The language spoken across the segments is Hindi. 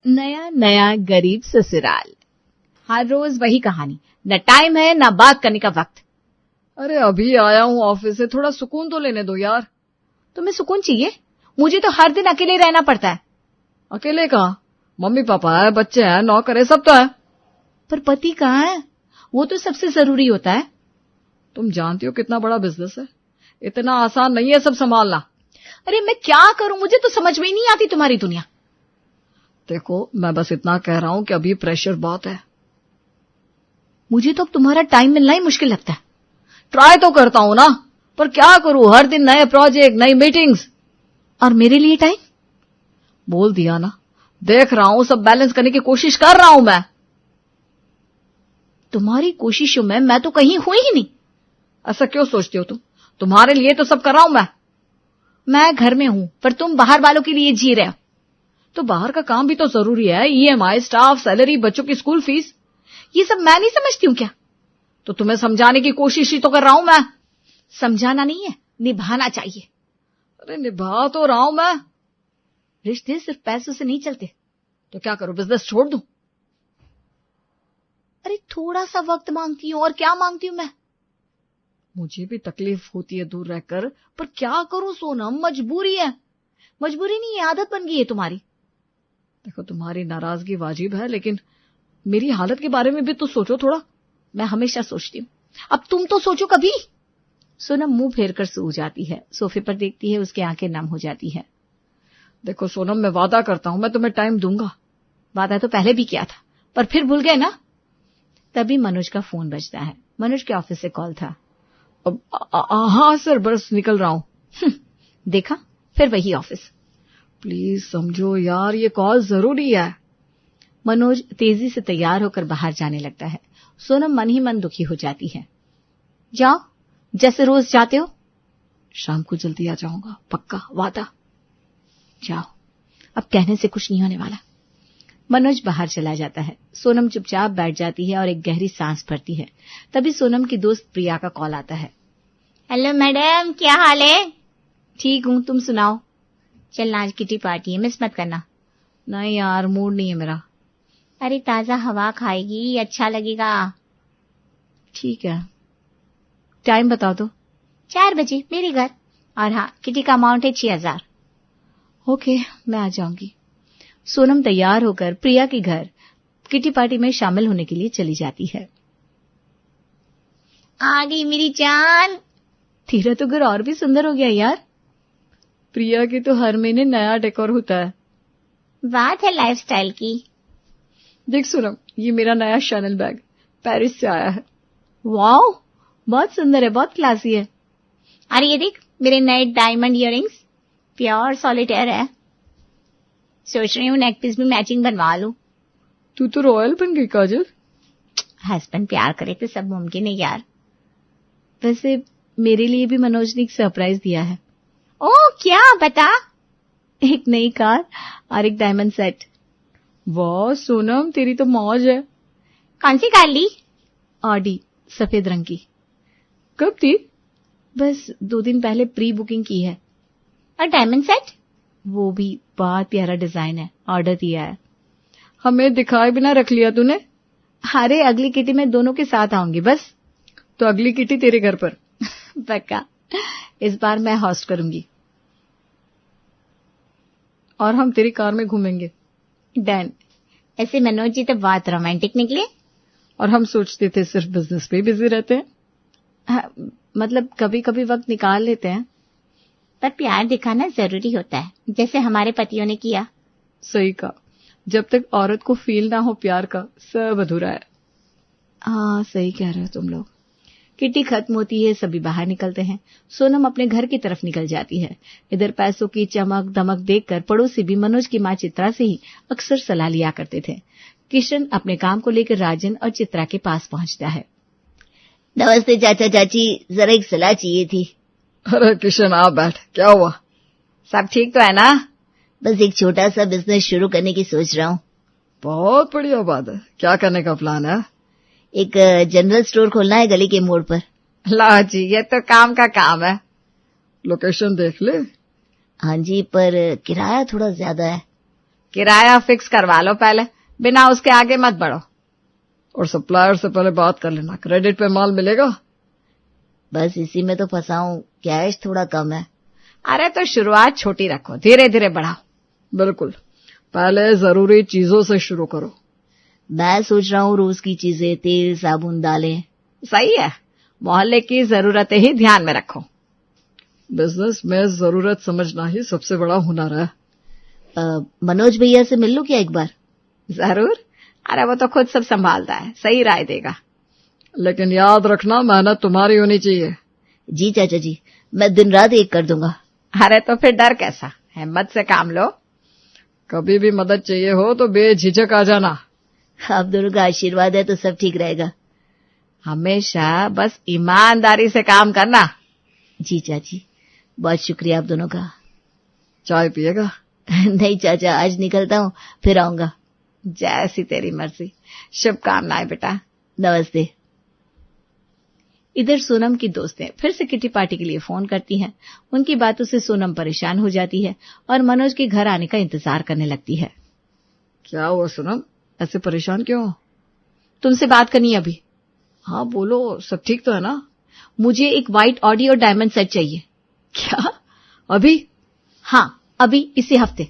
नया नया गरीब ससुराल। हर रोज वही कहानी, न टाइम है न बात करने का वक्त। अरे अभी आया हूँ ऑफिस से, थोड़ा सुकून तो लेने दो यार। तुम्हें सुकून चाहिए? मुझे तो हर दिन अकेले रहना पड़ता है। अकेले कहाँ, मम्मी पापा है, बच्चे हैं, नौकर है, सब तो है। पर पति कहाँ है? वो तो सबसे जरूरी होता है। तुम जानती हो कितना बड़ा बिजनेस है, इतना आसान नहीं है सब संभालना। अरे मैं क्या करूं, मुझे तो समझ में ही नहीं आती तुम्हारी दुनिया। देखो मैं बस इतना कह रहा हूं कि अभी प्रेशर बहुत है। मुझे तो अब तुम्हारा टाइम मिलना ही मुश्किल लगता है। ट्राई तो करता हूं ना, पर क्या करूं, हर दिन नए प्रोजेक्ट, नई मीटिंग्स। और मेरे लिए टाइम? बोल दिया ना, देख रहा हूं, सब बैलेंस करने की कोशिश कर रहा हूं मैं। तुम्हारी कोशिशों में मैं तो कहीं हुई ही नहीं। ऐसा क्यों सोचती हो तुम? तुम्हारे लिए तो सब कर रहा हूं मैं घर में हूं, पर तुम बाहर वालों के लिए जी रहे हो। तो बाहर का काम भी तो जरूरी है, EMI, स्टाफ, सैलरी, बच्चों की स्कूल फीस। ये सब मैं नहीं समझती हूँ क्या? तो तुम्हें समझाने की कोशिश ही तो कर रहा हूं मैं। समझाना नहीं है, निभाना चाहिए। अरे निभा तो रहा हूं मैं। रिश्ते सिर्फ पैसों से नहीं चलते। तो क्या करूं, बिजनेस छोड़ दूं? अरे थोड़ा सा वक्त मांगती हूँ, और क्या मांगती हूँ मैं? मुझे भी तकलीफ होती है दूर रहकर, पर क्या करूं सोनम, मजबूरी है। मजबूरी नहीं है, आदत बन गई है तुम्हारी। देखो तुम्हारी नाराजगी वाजिब है, लेकिन मेरी हालत के बारे में भी तो सोचो थोड़ा। मैं हमेशा सोचती हूँ, अब तुम तो सोचो कभी। सोनम मुंह फेर कर सो जाती है, सोफे पर देखती है, उसकी आंखें नम हो जाती है। देखो सोनम, मैं वादा करता हूं मैं तुम्हें टाइम दूंगा। वादा तो पहले भी किया था, पर फिर भूल गए ना। तभी मनोज का फोन बजता है। मनोज के ऑफिस से कॉल था। हाँ सर, बस निकल रहा हूं। देखा, फिर वही ऑफिस। प्लीज समझो यार, ये कॉल जरूरी है। मनोज तेजी से तैयार होकर बाहर जाने लगता है। सोनम मन ही मन दुखी हो जाती है। जाओ, जैसे रोज जाते हो। शाम को जल्दी आ जाऊंगा, पक्का, वादा। जाओ, अब कहने से कुछ नहीं होने वाला। मनोज बाहर चला जाता है। सोनम चुपचाप बैठ जाती है और एक गहरी सांस भरती है। तभी सोनम की दोस्त प्रिया का कॉल आता है। हेलो मैडम, क्या हाल है? ठीक हूँ, तुम सुनाओ। चलना, आज किटी पार्टी है, मिस मत करना। नहीं यार, मूड नहीं है मेरा। अरे ताजा हवा खाएगी, अच्छा लगेगा। ठीक है, टाइम बता दो। 4 बजे मेरे घर। और हाँ, किटी का अमाउंट है 6000। ओके, मैं आ जाऊंगी। सोनम तैयार होकर प्रिया के घर किटी पार्टी में शामिल होने के लिए चली जाती है। आ गई मेरी जान। तेरा तो घर और भी सुंदर हो गया यार। प्रिया की तो हर महीने नया डेकोर होता है। बात है लाइफस्टाइल की। देख सोनम, ये मेरा नया शैनल बैग पेरिस से आया है। वाओ, बहुत सुंदर है, बहुत क्लासी है। अरे ये देख, मेरे नए डायमंड इयररिंग्स, प्योर सॉलिटेयर है। सोच रही हूँ नेक पीस भी मैचिंग बनवा लूं। तू तो रॉयल बन गई काजल। हस्बैंड प्यार करे तो सब मुमकिन है यार। वैसे मेरे लिए भी मनोज ने एक सरप्राइज दिया है। ओह, क्या बता? एक नई कार और एक डायमंड सेट। वाह सोनम, तेरी तो मौज है। कौन सी कार ली? ऑडी, सफेद रंग की। कब थी? बस 2 दिन पहले प्री बुकिंग की है। और डायमंड सेट? वो भी बहुत प्यारा डिजाइन है, ऑर्डर दिया है। हमें दिखाए बिना रख लिया तूने। अरे अगली किटी में दोनों के साथ आऊंगी बस। तो अगली किटी तेरे घर पर। पक्का, इस बार मैं होस्ट करूंगी। और हम तेरी कार में घूमेंगे। डन। ऐसे मनोज जी तो बहुत रोमांटिक निकले। और हम सोचते थे सिर्फ बिजनेस पे बिजी रहते हैं। हाँ, मतलब कभी कभी वक्त निकाल लेते हैं। पर प्यार दिखाना जरूरी होता है, जैसे हमारे पतियों ने किया। सही कहा, जब तक औरत को फील ना हो प्यार का, सब अधूरा है। हाँ, सही कह रहे हो तुम लोग। किटी खत्म होती है, सभी बाहर निकलते हैं। सोनम अपने घर की तरफ निकल जाती है। इधर पैसों की चमक दमक देखकर पड़ोसी भी मनोज की मां चित्रा से ही अक्सर सलाह लिया करते थे। किशन अपने काम को लेकर राजन और चित्रा के पास पहुंचता है। नमस्ते चाचा चाची, जरा एक सलाह चाहिए थी। अरे किशन, आ बैठ, क्या हुआ? सब ठीक तो है ना? बस एक छोटा सा बिजनेस शुरू करने की सोच रहा हूँ। बहुत बढ़िया बात है, क्या करने का प्लान है? एक जनरल स्टोर खोलना है गली के मोड़ पर। ला जी, ये तो काम का काम है। लोकेशन देख ले। हाँ जी, पर किराया थोड़ा ज्यादा है। किराया फिक्स करवा लो पहले, बिना उसके आगे मत बढ़ो। और सप्लायर से पहले बात कर लेना, क्रेडिट पे माल मिलेगा। बस इसी में तो फंसा हूं, कैश थोड़ा कम है। अरे तो शुरुआत छोटी रखो, धीरे धीरे बढ़ाओ। बिल्कुल, पहले जरूरी चीजों से शुरू करो। मैं सोच रहा हूँ रोज की चीजें, तेल, साबुन, दालें। सही है, मोहल्ले की जरूरतें ही ध्यान में रखो। बिजनेस में जरूरत समझना ही सबसे बड़ा हुनर है। मनोज भैया से मिल लूं क्या एक बार? जरूर, अरे वो तो खुद सब संभालता है, सही राय देगा। लेकिन याद रखना, मेहनत तुम्हारी होनी चाहिए। जी चाचा जी, मैं दिन रात एक कर दूंगा। अरे तो फिर डर कैसा, हिम्मत से काम लो। कभी भी मदद चाहिए हो तो बेझिझक आ जाना। आप दोनों का आशीर्वाद है तो सब ठीक रहेगा। हमेशा बस ईमानदारी से काम करना। जी चाची, बहुत शुक्रिया आप दोनों का। चाय पिएगा? नहीं चाचा, आज निकलता हूँ, फिर आऊंगा। जैसी तेरी मर्जी, शुभकामनाएं बेटा। नमस्ते। इधर सोनम की दोस्तें फिर से किटी पार्टी के लिए फोन करती हैं। उनकी बातों से सोनम परेशान हो जाती है और मनोज के घर आने का इंतजार करने लगती है। क्या हुआ सोनम, ऐसे परेशान क्यों? तुमसे बात करनी है अभी। हाँ बोलो, सब ठीक तो है ना? मुझे एक व्हाइट ऑडी और डायमंड सेट चाहिए। क्या अभी? हाँ, अभी इसी हफ्ते।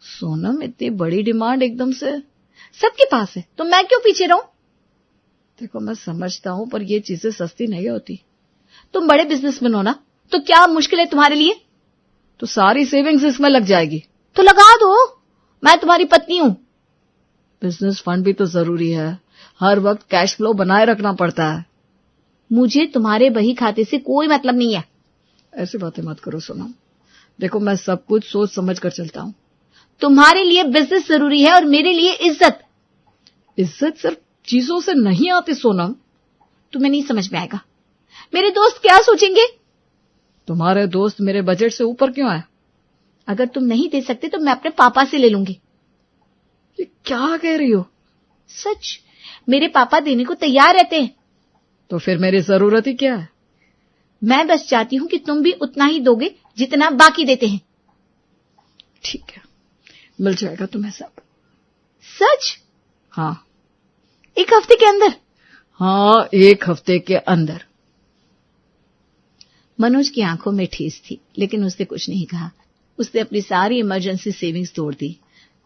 सोनम, इतनी बड़ी डिमांड एकदम से? सबके पास है तो मैं क्यों पीछे रहूं? देखो मैं समझता हूँ, पर ये चीजें सस्ती नहीं होती। तुम बड़े बिजनेसमैन हो ना, तो क्या मुश्किल है तुम्हारे लिए? तो सारी सेविंग्स इसमें लग जाएगी। तो लगा दो, मैं तुम्हारी पत्नी हूं। बिजनेस फंड भी तो जरूरी है, हर वक्त कैश फ्लो बनाए रखना पड़ता है। मुझे तुम्हारे बही खाते से कोई मतलब नहीं है। ऐसी बातें मत करो सोनम, देखो मैं सब कुछ सोच समझ कर चलता हूँ। तुम्हारे लिए बिजनेस जरूरी है और मेरे लिए इज्जत। इज्जत सिर्फ चीजों से नहीं आती सोनम। तुम्हें नहीं समझ में आएगा। मेरे दोस्त क्या सोचेंगे? तुम्हारे दोस्त मेरे बजट से ऊपर क्यों है? अगर तुम नहीं दे सकते तो मैं अपने पापा से ले लूंगी। ये क्या कह रही हो? सच, मेरे पापा देने को तैयार रहते हैं। तो फिर मेरी जरूरत ही क्या है? मैं बस चाहती हूं कि तुम भी उतना ही दोगे जितना बाकी देते हैं। ठीक है, मिल जाएगा तुम्हें सब। सच? हाँ। एक हफ्ते के अंदर? हाँ, एक हफ्ते के अंदर। मनोज की आंखों में ठेस थी, लेकिन उसने कुछ नहीं कहा। उसने अपनी सारी इमरजेंसी सेविंग्स तोड़ दी।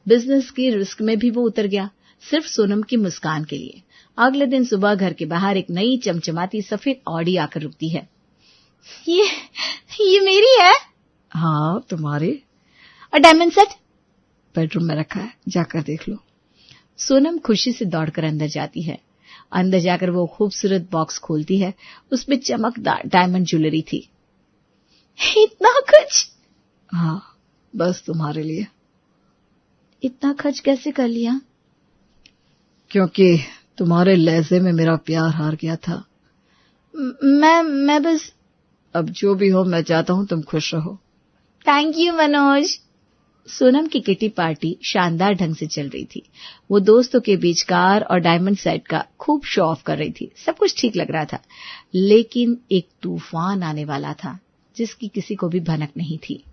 बिजनेस की रिस्क में भी वो उतर गया, सिर्फ सोनम की मुस्कान के लिए। अगले दिन सुबह घर के बाहर एक नई चमचमाती सफेद ऑडी आकर रुकती है। ये मेरी है? हाँ, तुम्हारी। और डायमंड सेट? बेडरूम में रखा है, जाकर देख लो। सोनम खुशी से दौड़कर अंदर जाती है। अंदर जाकर वो खूबसूरत बॉक्स खोलती है। उसमें चमकदार डायमंड ज्वेलरी थी। इतना कुछ? हाँ, बस तुम्हारे लिए। इतना खर्च कैसे कर लिया? क्योंकि तुम्हारे लहजे में मेरा प्यार हार गया था। मैं बस। अब जो भी हो, मैं चाहता हूं तुम खुश रहो। Thank you Manoj. सोनम की किटी पार्टी शानदार ढंग से चल रही थी। वो दोस्तों के बीच कार और डायमंड सेट का खूब शो ऑफ कर रही थी। सब कुछ ठीक लग रहा था, लेकिन एक तूफान आने वाला था जिसकी किसी को भी भनक नहीं थी।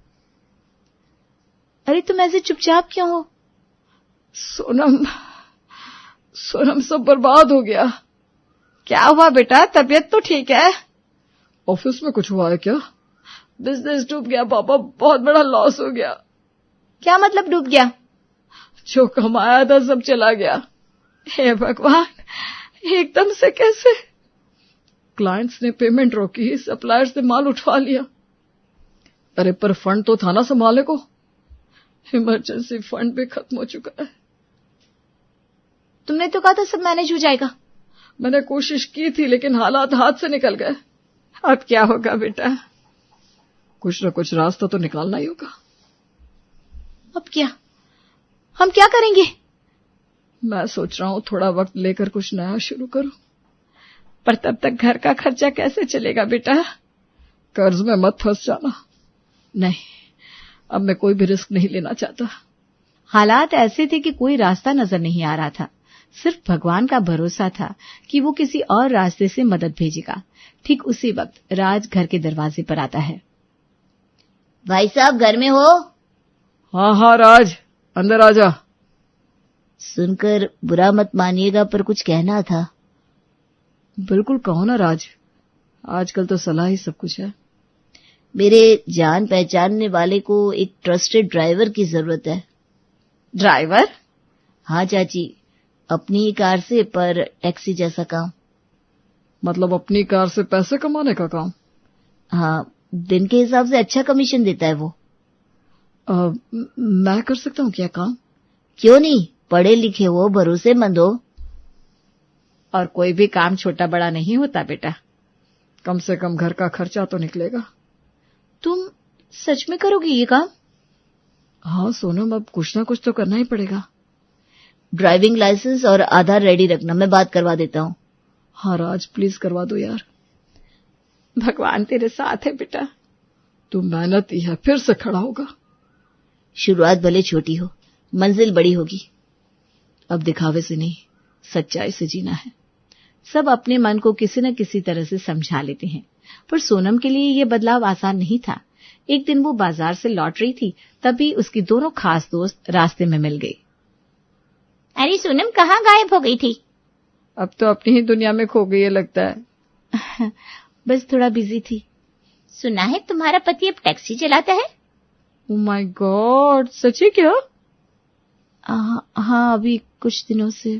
अरे तुम ऐसे चुपचाप क्यों हो? सोनम, सब बर्बाद हो गया। क्या हुआ बेटा, तबीयत तो ठीक है? ऑफिस में कुछ हुआ है क्या? बिजनेस डूब गया पापा, बहुत बड़ा लॉस हो गया। क्या मतलब डूब गया? जो कमाया था सब चला गया। हे भगवान, एकदम से कैसे? क्लाइंट्स ने पेमेंट रोकी, सप्लायर्स ने माल उठवा लिया। अरे पर फंड तो था ना संभालने को। इमरजेंसी फंड भी खत्म हो चुका है। तुमने तो कहा था सब मैनेज हो जाएगा। मैंने कोशिश की थी, लेकिन हालात हाथ से निकल गए। अब क्या होगा बेटा? कुछ न कुछ रास्ता तो निकालना ही होगा। अब क्या? हम क्या करेंगे? मैं सोच रहा हूं थोड़ा वक्त लेकर कुछ नया शुरू करूं। पर तब तक घर का खर्चा कैसे चलेगा बेटा? कर्ज में मत फंस जाना। नहीं, अब मैं कोई भी रिस्क नहीं लेना चाहता। हालात ऐसे थे कि कोई रास्ता नजर नहीं आ रहा था। सिर्फ भगवान का भरोसा था कि वो किसी और रास्ते से मदद भेजेगा। ठीक उसी वक्त राज घर के दरवाजे पर आता है। भाई साहब घर में हो? हाँ हाँ राज, अंदर आ जा। सुनकर बुरा मत मानिएगा, पर कुछ कहना था। बिल्कुल कहो ना राज, आजकल तो सलाह ही सब कुछ है। मेरे जान पहचानने वाले को एक ट्रस्टेड ड्राइवर की जरूरत है। ड्राइवर? हाँ चाची, अपनी ही कार से, पर टैक्सी जैसा काम। मतलब अपनी कार से पैसे कमाने का काम? हाँ, दिन के हिसाब से अच्छा कमीशन देता है वो। मैं कर सकता हूँ क्या काम? क्यों नहीं, पढ़े लिखे हो, भरोसेमंद हो। और कोई भी काम छोटा बड़ा नहीं होता बेटा। कम से कम घर का खर्चा तो निकलेगा। तुम सच में करोगे ये काम? हाँ सोनम, अब कुछ ना कुछ तो करना ही पड़ेगा। ड्राइविंग लाइसेंस और आधार रेडी रखना, मैं बात करवा देता हूँ। हाँ राज, प्लीज करवा दो यार। भगवान तेरे साथ है बेटा। तू मेहनती है, फिर से खड़ा होगा। शुरुआत भले छोटी हो, मंजिल बड़ी होगी। अब दिखावे से नहीं, सच्चाई से जीना है। सब अपने मन को किसी न किसी तरह से समझा लेते हैं, पर सोनम के लिए ये बदलाव आसान नहीं था। एक दिन वो बाजार से लौट रही थी, तभी उसकी दोनों खास दोस्त रास्ते में मिल गई। अरे सोनम कहाँ गायब हो गई थी? अब तो अपनी ही दुनिया में खो गई है लगता है। बस थोड़ा बिजी थी। सुना है तुम्हारा पति अब टैक्सी चलाता है? ओह माय गॉड, सच है क्या? हाँ, अभी कुछ दिनों से।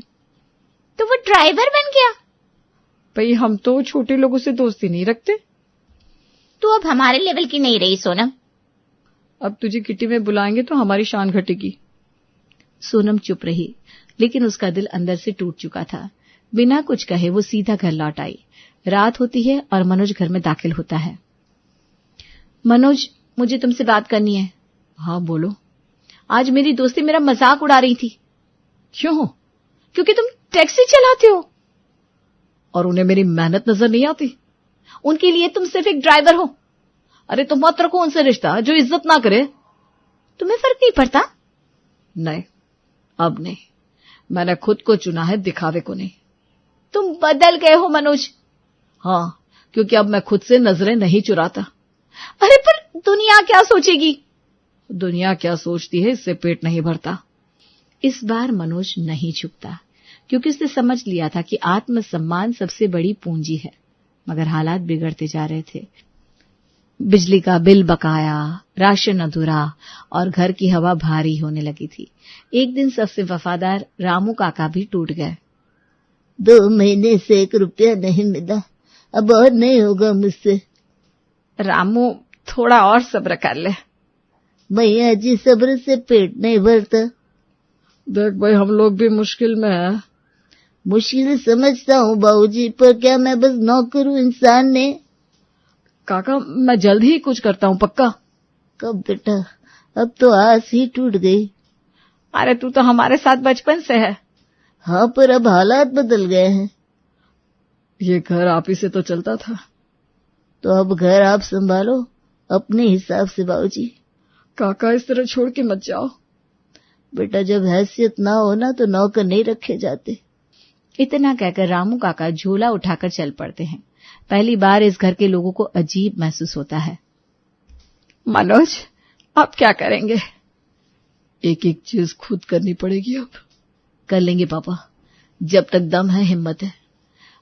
तो वो ड्राइवर बन गया? भाई हम तो छोटे लोगों से दोस्ती नहीं रखते। तू अब हमारे लेवल की नहीं रही सोनम। अब तुझे किटी में बुलाएंगे तो हमारी शान घटेगी। सोनम चुप रही, लेकिन उसका दिल अंदर से टूट चुका था। बिना कुछ कहे वो सीधा घर लौट आई। रात होती है और मनोज घर में दाखिल होता है। मनोज, मुझे तुमसे बात करनी है। हाँ बोलो। आज मेरी दोस्ती मेरा मजाक उड़ा रही थी। क्यों? क्योंकि तुम टैक्सी चलाते हो। और उन्हें मेरी मेहनत नजर नहीं आती? उनके लिए तुम सिर्फ एक ड्राइवर हो। अरे तुम मत रखो उनसे रिश्ता जो इज्जत ना करे। तुम्हें फर्क नहीं पड़ता? नहीं, अब नहीं। मैंने खुद को चुना है, दिखावे को नहीं। तुम बदल गए हो मनोज। हाँ, क्योंकि अब मैं खुद से नजरें नहीं चुराता। अरे पर दुनिया क्या सोचेगी? दुनिया क्या सोचती है, इससे पेट नहीं भरता। इस बार मनोज नहीं झुकता, क्योंकि उसने समझ लिया था कि आत्मसम्मान सबसे बड़ी पूंजी है। मगर हालात बिगड़ते जा रहे थे। बिजली का बिल बकाया, राशन अधूरा और घर की हवा भारी होने लगी थी। एक दिन सबसे वफादार रामू काका भी टूट गए। 2 महीने से 1 रुपया नहीं मिला, अब और नहीं होगा मुझसे। रामू, थोड़ा और सब्र कर ले। मैया जी, सब्र से पेट नहीं भरता। देख भाई, हम लोग भी मुश्किल में हैं। मुश्किल समझता हूँ बाबूजी, पर क्या मैं बस नौकर हूँ इंसान ने? काका, मैं जल्द ही कुछ करता हूँ, पक्का। कब बेटा? अब तो आस ही टूट गई। अरे तू तो हमारे साथ बचपन से है। हाँ, पर अब हालात बदल गए हैं। ये घर आप ही से तो चलता था। तो अब घर आप संभालो अपने हिसाब से बाबूजी। काका, इस तरह छोड़ के मत जाओ। बेटा, जब हैसियत ना हो ना तो नौकर नहीं रखे जाते। इतना कहकर रामू काका झोला उठाकर चल पड़ते हैं। पहली बार इस घर के लोगों को अजीब महसूस होता है। मनोज, अब क्या करेंगे? एक एक चीज खुद करनी पड़ेगी। अब कर लेंगे पापा, जब तक दम है, हिम्मत है।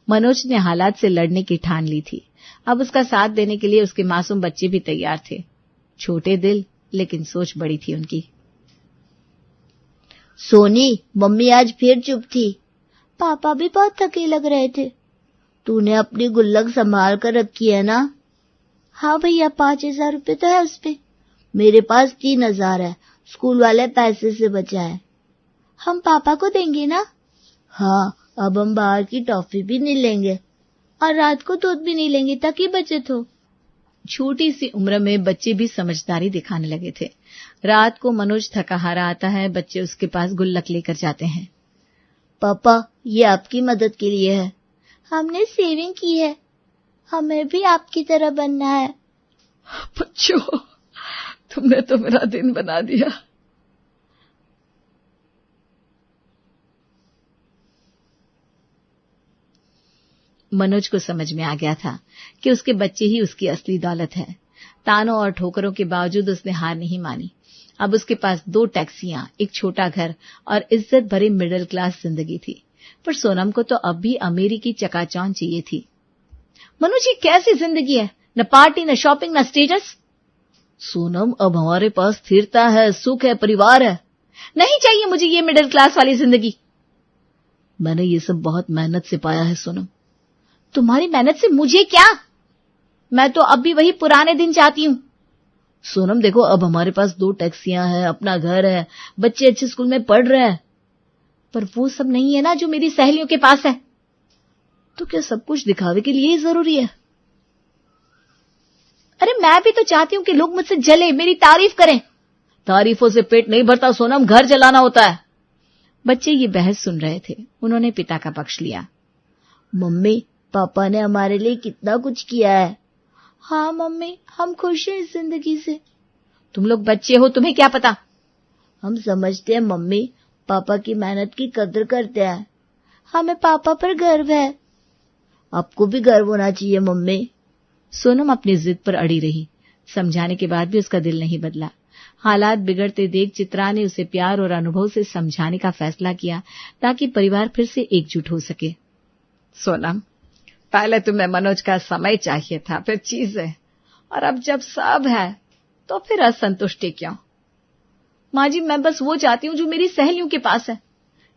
मनोज ने हालात से लड़ने की ठान ली थी। अब उसका साथ देने के लिए उसके मासूम बच्चे भी तैयार थे। छोटे दिल, लेकिन सोच बड़ी थी उनकी। सोनी, मम्मी आज फिर चुप थी। पापा भी बहुत थके लग रहे थे। तूने अपनी गुल्लक संभाल कर रखी है ना? हाँ भैया, 5,000 रुपए तो है उसपे। मेरे पास 3,000 है, स्कूल वाले पैसे से बचा है। हम पापा को देंगे ना? हाँ, अब हम बाहर की टॉफी भी नहीं लेंगे और रात को दूध भी नहीं लेंगे, ताकि बचत हो। छोटी सी उम्र में बच्चे भी समझदारी दिखाने लगे थे। रात को मनोज थका हारा आता है, बच्चे उसके पास गुल्लक लेकर जाते हैं। पापा, ये आपकी मदद के लिए है। हमने सेविंग की है, हमें भी आपकी तरह बनना है। बच्चों, तुमने तो मेरा दिन बना दिया। मनोज को समझ में आ गया था कि उसके बच्चे ही उसकी असली दौलत है। तानों और ठोकरों के बावजूद उसने हार नहीं मानी। अब उसके पास 2 टैक्सियां, एक छोटा घर और इज्जत भरी मिडिल क्लास जिंदगी थी। पर सोनम को तो अब भी अमीरी की चकाचौंध चाहिए थी। मनोज, ये कैसी जिंदगी है? न पार्टी, न शॉपिंग, न स्टेटस। सोनम, अब हमारे पास स्थिरता है, सुख है, परिवार है। नहीं चाहिए मुझे ये मिडिल क्लास वाली जिंदगी। मैंने ये सब बहुत मेहनत से पाया है सोनम। तुम्हारी मेहनत से मुझे क्या? मैं तो अब भी वही पुराने दिन चाहती हूँ। सोनम देखो, अब हमारे पास 2 टैक्सियां हैं, अपना घर है, बच्चे अच्छे स्कूल में पढ़ रहे हैं। पर वो सब नहीं है ना जो मेरी सहेलियों के पास है। तो क्या सब कुछ दिखावे के लिए ही जरूरी है? अरे मैं भी तो चाहती हूँ कि लोग मुझसे जले, मेरी तारीफ करें। तारीफों से पेट नहीं भरता सोनम, घर चलाना होता है। बच्चे ये बहस सुन रहे थे। उन्होंने पिता का पक्ष लिया। मम्मी, पापा ने हमारे लिए कितना कुछ किया है। हाँ मम्मी, हम खुश हैं इस जिंदगी से। तुम लोग बच्चे हो, तुम्हें क्या पता। हम समझते हैं मम्मी, पापा की मेहनत की कदर करते हैं। हमें पापा पर गर्व है। आपको भी गर्व होना चाहिए मम्मी। सोनम अपनी जिद पर अड़ी रही। समझाने के बाद भी उसका दिल नहीं बदला। हालात बिगड़ते देख चित्रा ने उसे प्यार और अनुभव से समझाने का फैसला किया ताकि परिवार फिर से एकजुट हो सके। सोनम, पहले तुम्हें मनोज का समय चाहिए था, फिर चीजें, और अब जब सब है तो फिर असंतुष्टि क्यों? माँ जी, मैं बस वो चाहती हूँ जो मेरी सहेलियों के पास है।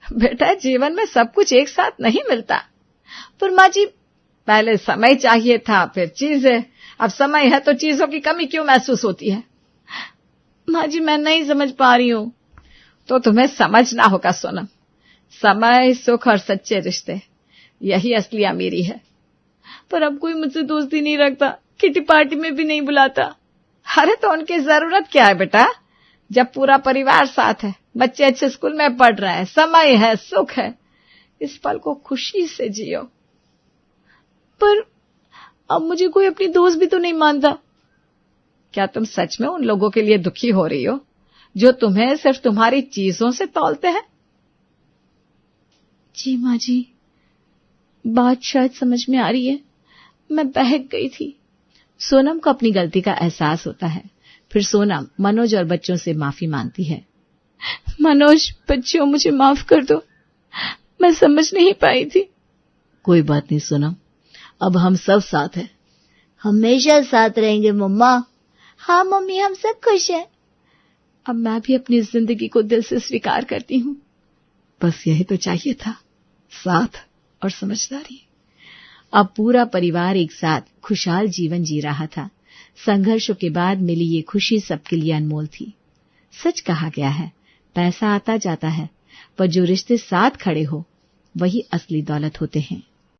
बेटा, जीवन में सब कुछ एक साथ नहीं मिलता। पर माँ जी, पहले समय चाहिए था, फिर चीजें। अब समय है तो चीजों की कमी क्यों महसूस होती है? माँ जी, मैं नहीं समझ पा रही हूँ। तो तुम्हें समझना होगा सोनम। समय, सुख और सच्चे रिश्ते, यही असली अमीरी है। पर अब कोई मुझसे दोस्ती नहीं रखता, किटी पार्टी में भी नहीं बुलाता। अरे तो उनकी जरूरत क्या है बेटा, जब पूरा परिवार साथ है, बच्चे अच्छे स्कूल में पढ़ रहे हैं, समय है, सुख है। इस पल को खुशी से जियो। पर अब मुझे कोई अपनी दोस्त भी तो नहीं मानता। क्या तुम सच में उन लोगों के लिए दुखी हो रही हो जो तुम्हें सिर्फ तुम्हारी चीजों से तौलते हैं? जी माँ जी, बात शायद समझ में आ रही है। मैं बहक गई थी। सोनम को अपनी गलती का एहसास होता है। फिर सोनम मनोज और बच्चों से माफी मांगती है। मनोज, बच्चों, मुझे माफ कर दो, मैं समझ नहीं पाई थी। कोई बात नहीं सोनम, अब हम सब साथ हैं। हमेशा साथ रहेंगे मम्मा। हाँ मम्मी, हम सब खुश हैं। अब मैं भी अपनी जिंदगी को दिल से स्वीकार करती हूँ। बस यही तो चाहिए था, साथ और समझदारी। अब पूरा परिवार एक साथ खुशहाल जीवन जी रहा था। संघर्षों के बाद मिली ये खुशी सबके लिए अनमोल थी। सच कहा गया है, पैसा आता जाता है, पर जो रिश्ते साथ खड़े हो वही असली दौलत होते हैं।